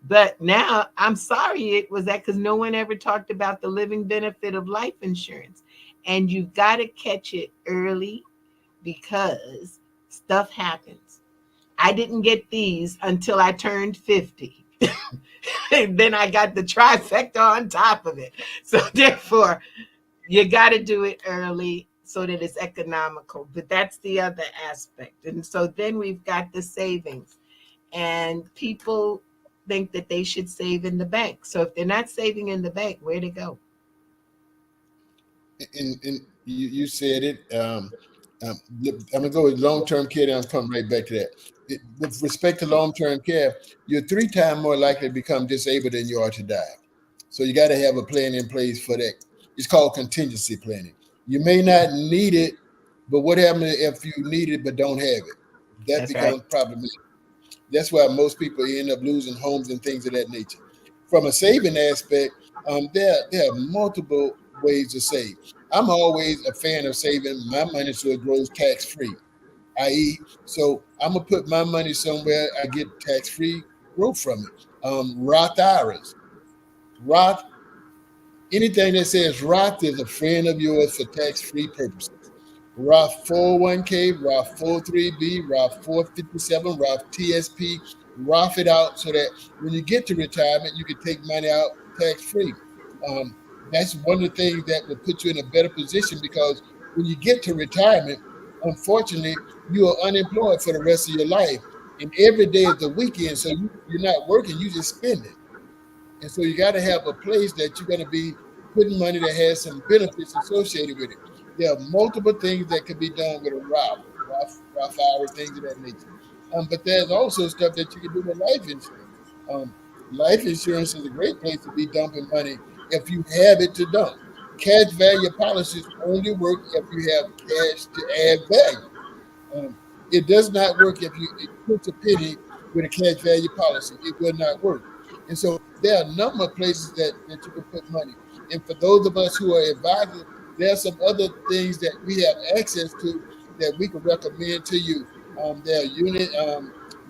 But now I'm sorry it was that, because no one ever talked about the living benefit of life insurance. And you've got to catch it early, because stuff happens. I didn't get these until I turned 50. And then I got the trifecta on top of it. So therefore, you got to do it early so that it's economical. But that's the other aspect. And so then we've got the savings. And people think that they should save in the bank. So if they're not saving in the bank, where to go? And you said it. I'm gonna go with long-term care, and I'm coming right back to that. With respect to long-term care, you're 3 times more likely to become disabled than you are to die. So you got to have a plan in place for that. It's called contingency planning. You may not need it, but what happens if you need it but don't have it? that That's right. becomes problematic. That's why most people end up losing homes and things of that nature. From a saving aspect, there are multiple ways to save. I'm always a fan of saving my money so it grows tax free, i.e., so I'm gonna put my money somewhere I get tax free growth from it. Roth IRAs, Roth, anything that says Roth is a friend of yours for tax free purposes. Roth 401k, Roth 403b, Roth 457, Roth TSP, Roth it out so that when you get to retirement, you can take money out tax free. Um, that's one of the things that will put you in a better position because when you get to retirement, unfortunately, you are unemployed for the rest of your life. And every day is the weekend, so you're not working, you just spend it. And so you got to have a place that you're going to be putting money that has some benefits associated with it. There are multiple things that could be done with a Roth IRA, things of that nature. But there's also stuff that you can do with life insurance. Life insurance is a great place to be dumping money if you have it to dump. Cash value policies only work if you have cash to add value. Um, it does not work if you put a penny with a cash value policy. It will not work. And so there are a number of places that you can put money. And for those of us who are advisors, there are some other things that we have access to that we can recommend to you. There are unit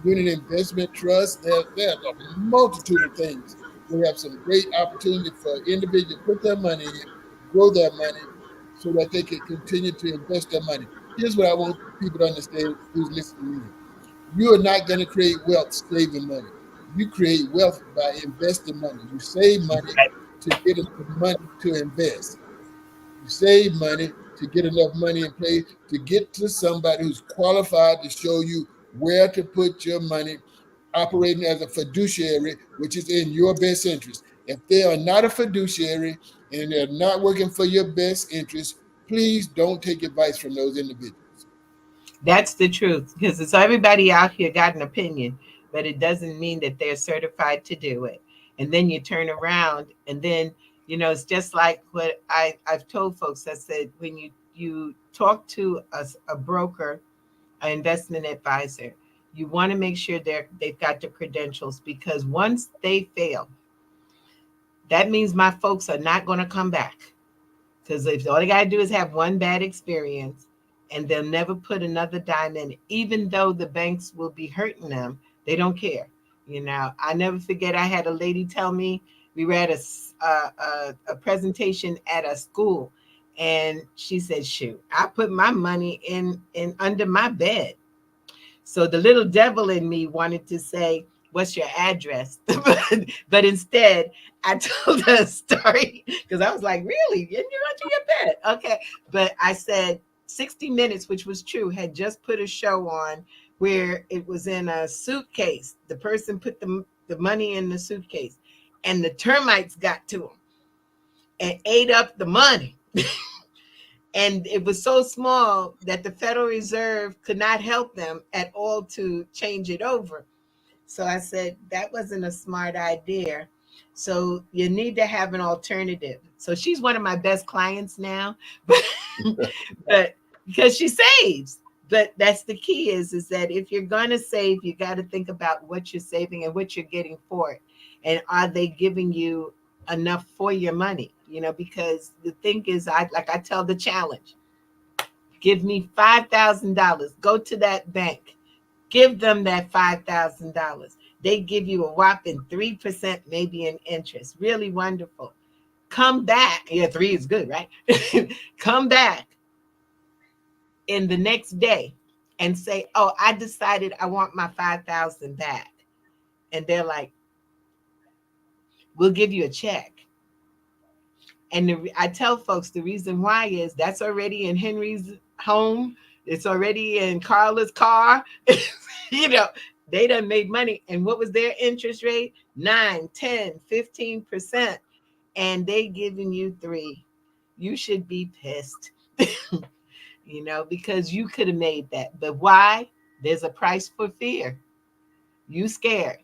investment trusts. There's a multitude of things. We have some great opportunity for individuals to put their money in, grow their money, so that they can continue to invest their money. Here's what I want people to understand who's listening to me. You are not going to create wealth saving money. You create wealth by investing money. You save money to get enough money to invest. You save money to get enough money in place to get to somebody who's qualified to show you where to put your money, operating as a fiduciary, which is in your best interest. If they are not a fiduciary and they're not working for your best interest, please don't take advice from those individuals. That's the truth. Because it's everybody out here got an opinion, but it doesn't mean that they're certified to do it. And then you turn around and then, it's just like what I've told folks. I said, when you talk to a broker, an investment advisor, you want to make sure they've got the credentials, because once they fail, that means my folks are not going to come back. Because if all they got to do is have one bad experience, and they'll never put another dime in, even though the banks will be hurting them, they don't care. I never forget, I had a lady tell me, we were at a presentation at a school, and she said, shoot, I put my money in under my bed. So the little devil in me wanted to say, what's your address? but instead, I told her a story because I was like, really? And you're under your bed? Okay. But I said 60 Minutes, which was true, had just put a show on where it was in a suitcase. The person put the money in the suitcase, and the termites got to them and ate up the money. And it was so small that the Federal Reserve could not help them at all to change it over. So I said, that wasn't a smart idea. So you need to have an alternative. So she's one of my best clients now, but because she saves. But that's the key is that if you're going to save, you got to think about what you're saving and what you're getting for it. And are they giving you enough for your money? Because the thing is, I tell the challenge, give me $5,000, go to that bank, give them that $5,000. They give you a whopping 3%, maybe in interest. Really wonderful. Come back. Yeah, 3 is good, right? Come back in the next day and say, oh, I decided I want my 5,000 back. And they're like, we'll give you a check. And I tell folks the reason why is that's already in Henry's home. It's already in Carla's car. They done made money. And what was their interest rate? 9, 10, 15%. And they giving you 3. You should be pissed, because you could have made that. But why? There's a price for fear. You scared,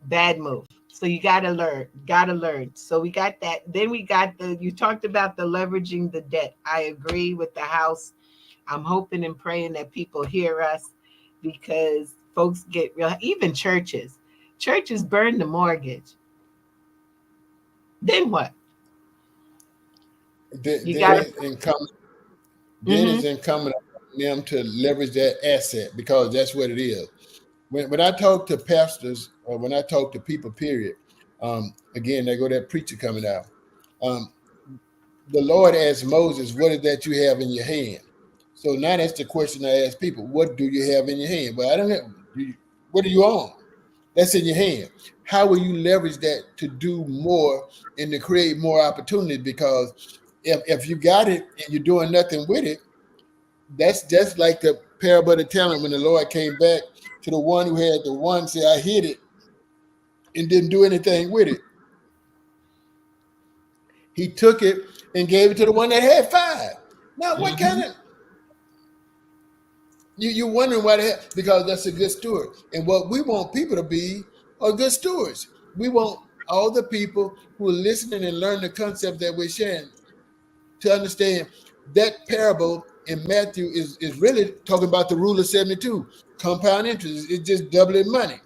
bad move. So you got to learn. So we got that. Then we got you talked about the leveraging the debt. I agree with the house. I'm hoping and praying that people hear us, because folks get real. Even churches burn the mortgage. Then what? Then, You then got to. it's incumbent. Then Mm-hmm. it's incumbent on them to leverage that asset, because that's what it is. When I talk to pastors, or when I talk to people, period, again, there go that preacher coming out. Um, the Lord asked Moses, "What is that you have in your hand?" So now that's the question I ask people: what do you have in your hand? Well, I don't have. What do you own? That's in your hand. How will you leverage that to do more and to create more opportunity? Because if you got it and you're doing nothing with it, that's just like the parable of the talent, when the Lord came back to the one who had the one say, "I hid it," and didn't do anything with it. He took it and gave it to the one that had five. Now, what Mm-hmm. kind of you're wondering why they have, because that's a good steward. And what we want people to be are good stewards. We want all the people who are listening and learn the concept that we're sharing to understand that parable in Matthew is really talking about the rule of 72. Compound interest. It's just doubling money.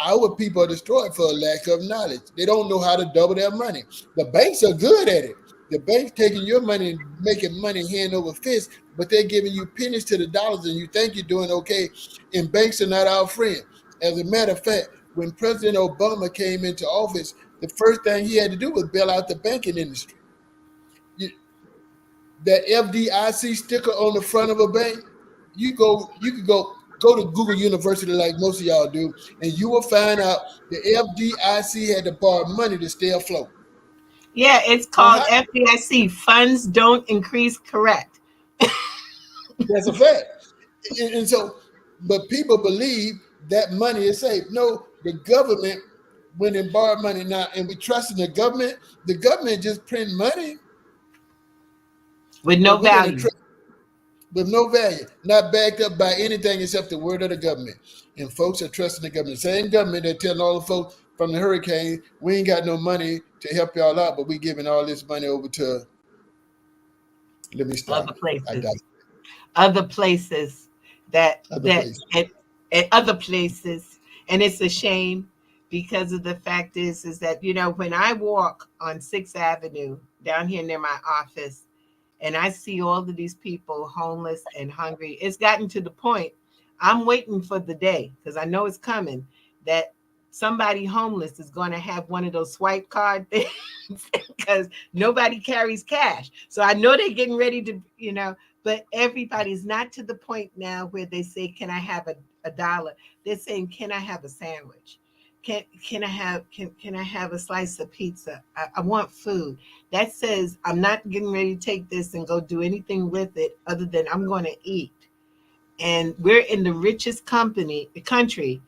Our people are destroyed for a lack of knowledge. They don't know how to double their money. The banks are good at it. The bank's taking your money and making money hand over fist, but they're giving you pennies to the dollars, and you think you're doing okay. And banks are not our friend. As a matter of fact, when President Obama came into office, the first thing he had to do was bail out the banking industry. That FDIC sticker on the front of a bank, you could go to Google University like most of y'all do, and you will find out the FDIC had to borrow money to stay afloat. Yeah, it's Now, called FDIC. Funds don't increase. Correct. that's a fact. And so, but people believe that money is safe. No, the government went and borrowed money now, and we trust in the government just print money, With no but we're going to value. trust with no value, not backed up by anything except the word of the government. And folks are trusting the government. The same government that telling all the folks from the hurricane, we ain't got no money to help y'all out, but we giving all this money over to, let me Other stop. I places. got Other places that other that places. and other places. And it's a shame, because of the fact is that, when I walk on 6th Avenue down here near my office, and I see all of these people homeless and hungry, it's gotten to the point I'm waiting for the day, because I know it's coming, that somebody homeless is going to have one of those swipe card things, because nobody carries cash. So I know they're getting ready to, but everybody's not to the point now where they say, "Can I have a dollar?" They're saying, "Can I have a sandwich? Can I have a slice of pizza? I want food." That says I'm not getting ready to take this and go do anything with it other than I'm going to eat. And we're in the richest country,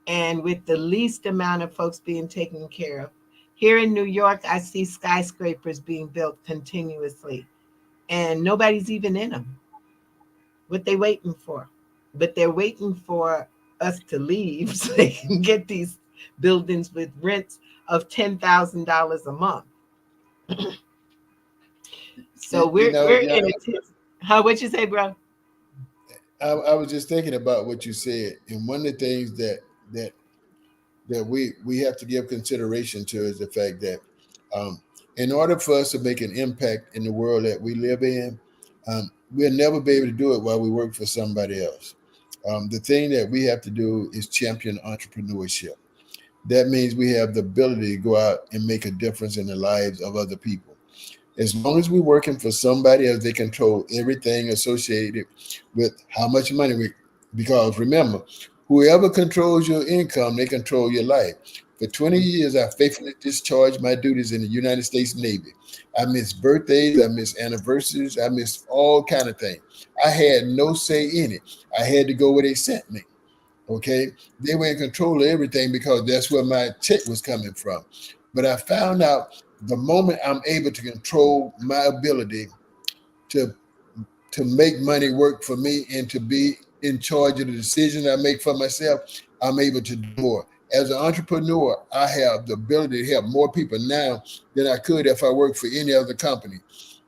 and with the least amount of folks being taken care of. Here in New York, I see skyscrapers being built continuously, and nobody's even in them. What they waiting for? But they're waiting for us to leave so they can get these buildings with rents of $10,000 a month. So we're Yeah, in a how what you say, bro? I was just thinking about what you said, and one of the things that that we have to give consideration to is the fact that um, in order for us to make an impact in the world that we live in, we'll never be able to do it while we work for somebody else. The thing that we have to do is champion entrepreneurship. That means we have the ability to go out and make a difference in the lives of other people. As long as we're working for somebody else, they control everything associated with how much money we. Because remember, whoever controls your income, they control your life. For 20 years, I faithfully discharged my duties in the United States Navy. I missed birthdays, I missed anniversaries, I missed all kind of things. I had no say in it. I had to go where they sent me. Okay, they were in control of everything because that's where my check was coming from. But I found out the moment I'm able to control my ability to to make money work for me and to be in charge of the decisions I make for myself, I'm able to do more. As an entrepreneur, I have the ability to help more people now than I could if I worked for any other company,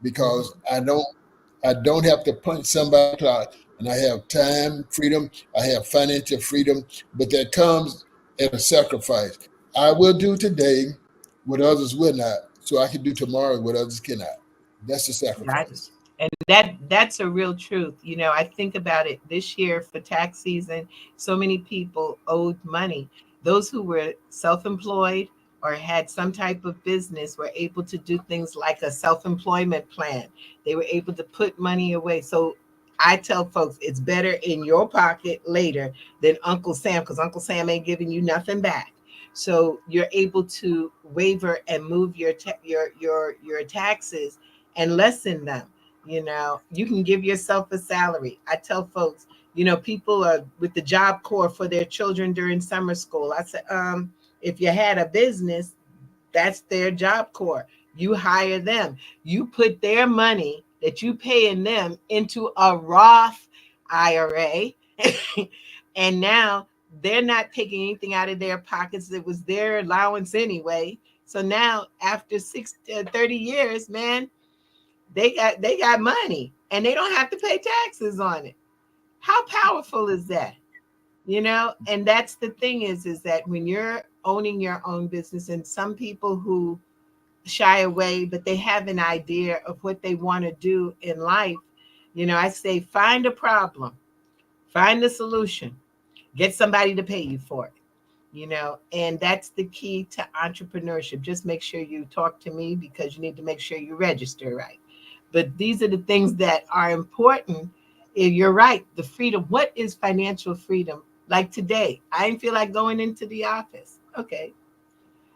because I don't have to punch somebody clock, and I have time freedom. I have financial freedom, but that comes at a sacrifice. I will do today what others will not, so I can do tomorrow what others cannot. That's the Right. sacrifice. And that's a real truth. I think about it this year for tax season, so many people owed money. Those who were self-employed or had some type of business were able to do things like a self-employment plan. They were able to put money away. So I tell folks it's better in your pocket later than Uncle Sam, because Uncle Sam ain't giving you nothing back. So you're able to waiver and move your taxes and lessen them. You can give yourself a salary. I tell folks, people are with the Job Corps for their children during summer school. I said, if you had a business, that's their Job Corps. You hire them. You put their money that you paying them into a Roth IRA, and now they're not taking anything out of their pockets. It was their allowance anyway. So now after 30 years, man, they got money and they don't have to pay taxes on it. How powerful is that? And that's the thing is that when you're owning your own business, and some people who shy away, but they have an idea of what they want to do in life, I say find a problem, find a solution, get somebody to pay you for it. And that's the key to entrepreneurship. Just make sure you talk to me, because you need to make sure you register right. But these are the things that are important. If you're right, the freedom. What is financial freedom? Like today, I didn't feel like going into the office. Okay.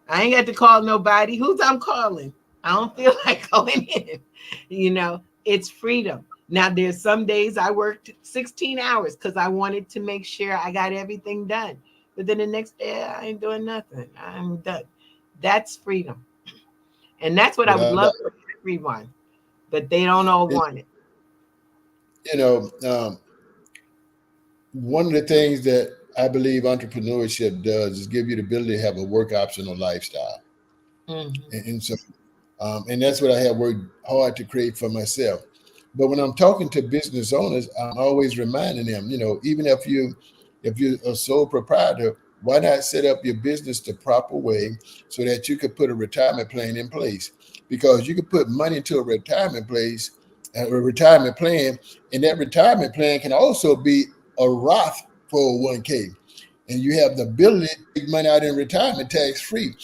I ain't got to call nobody. Who's I'm calling? I don't feel like going in. It's freedom. Now, there's some days I worked 16 hours because I wanted to make sure I got everything done. But then the next day, I ain't doing nothing. I'm done. That's freedom. And that's what I would Without love doubt. for everyone. But they don't all It- want it. you know, one of the things that I believe entrepreneurship does is give you the ability to have a work optional lifestyle. Mhm. And so, and that's what I have worked hard to create for myself. But when I'm talking to business owners, I'm always reminding them, even if you're a sole proprietor, why not set up your business the proper way so that you could put a retirement plan in place? Because you could put money into a retirement plan, and that retirement plan can also be a Roth 401k, and you have the ability to take money out in retirement tax free.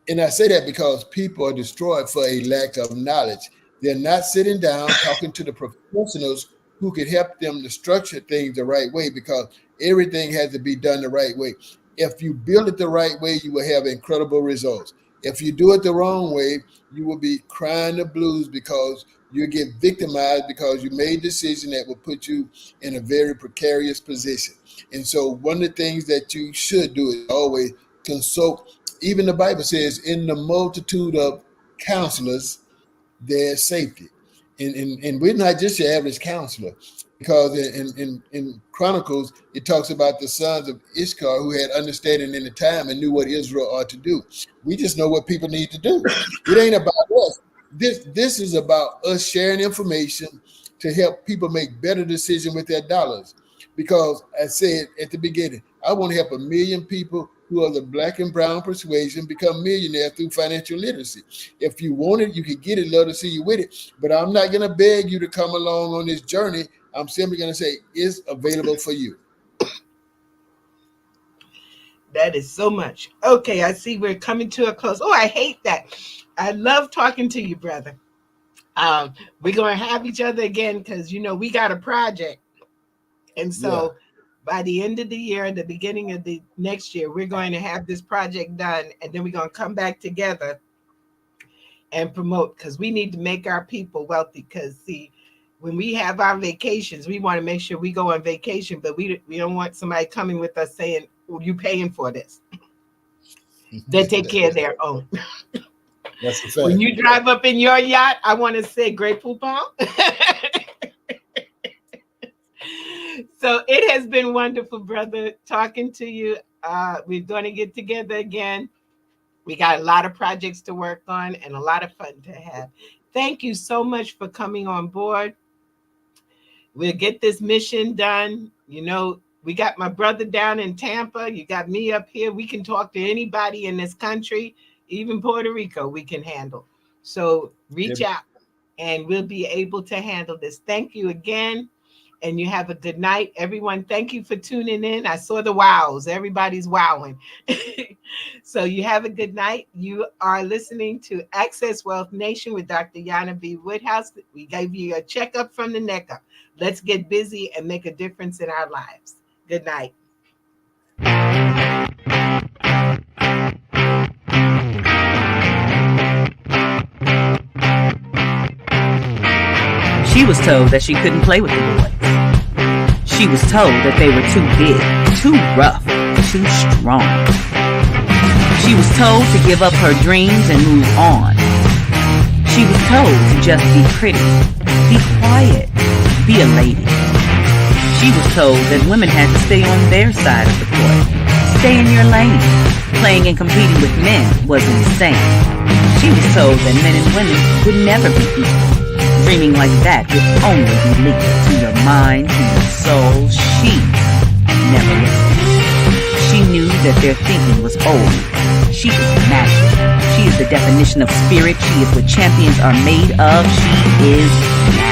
And I say that because people are destroyed for a lack of knowledge. They're not sitting down talking to the professionals who could help them to structure things the right way, because everything has to be done the right way. If you build it the right way, you will have incredible results. If you do it the wrong way, you will be crying the blues because you get victimized because you made a decision that will put you in a very precarious position. And so one of the things that you should do is always consult. Even the Bible says, in the multitude of counselors, there's safety. And we're not just your average counselor, because in Chronicles, it talks about the sons of Issachar who had understanding in the time and knew what Israel ought to do. We just know what people need to do. It ain't about us. This is about us sharing information to help people make better decisions with their dollars. Because I said at the beginning, I want to help 1 million people who are the black and brown persuasion become millionaires through financial literacy. If you want it, you can get it. Love to see you with it. But I'm not going to beg you to come along on this journey. I'm simply going to say it's available for you. That is so much. Okay, I see we're coming to a close. Oh, I hate that. I love talking to you, brother. We're going to have each other again because, we got a project. And so by the end of the year, the beginning of the next year, we're going to have this project done. And then we're going to come back together and promote, because we need to make our people wealthy. Because, see, when we have our vacations, we want to make sure we go on vacation, but we don't want somebody coming with us saying, well, you paying for this. They take care of their own. That's a fact. When you drive up in your yacht, I want to say great poupon. So it has been wonderful, brother, talking to you. We're going to get together again. We got a lot of projects to work on and a lot of fun to have. Thank you so much for coming on board. We'll get this mission done. You know, we got my brother down in Tampa. You got me up here. We can talk to anybody in this country, even Puerto Rico, we can handle. So reach out and we'll be able to handle this. Thank you again. And you have a good night. Everyone, thank you for tuning in. I saw the wows. Everybody's wowing. So you have a good night. You are listening to Access Wealth Nation with Dr. Jana B. Woodhouse. We gave you a checkup from the neck up. Let's get busy and make a difference in our lives. Good night. She was told that she couldn't play with the boys. She was told that they were too big, too rough, too strong. She was told to give up her dreams and move on. She was told to just be pretty, be quiet, be a lady. She was told that women had to stay on their side of the court, stay in your lane. Playing and competing with men was insane. She was told that men and women would never be equal. Dreaming like that would only be linked to your mind, to your soul. She never listened. She knew that their thinking was old. She is magic. She is the definition of spirit. She is what champions are made of. She is magic.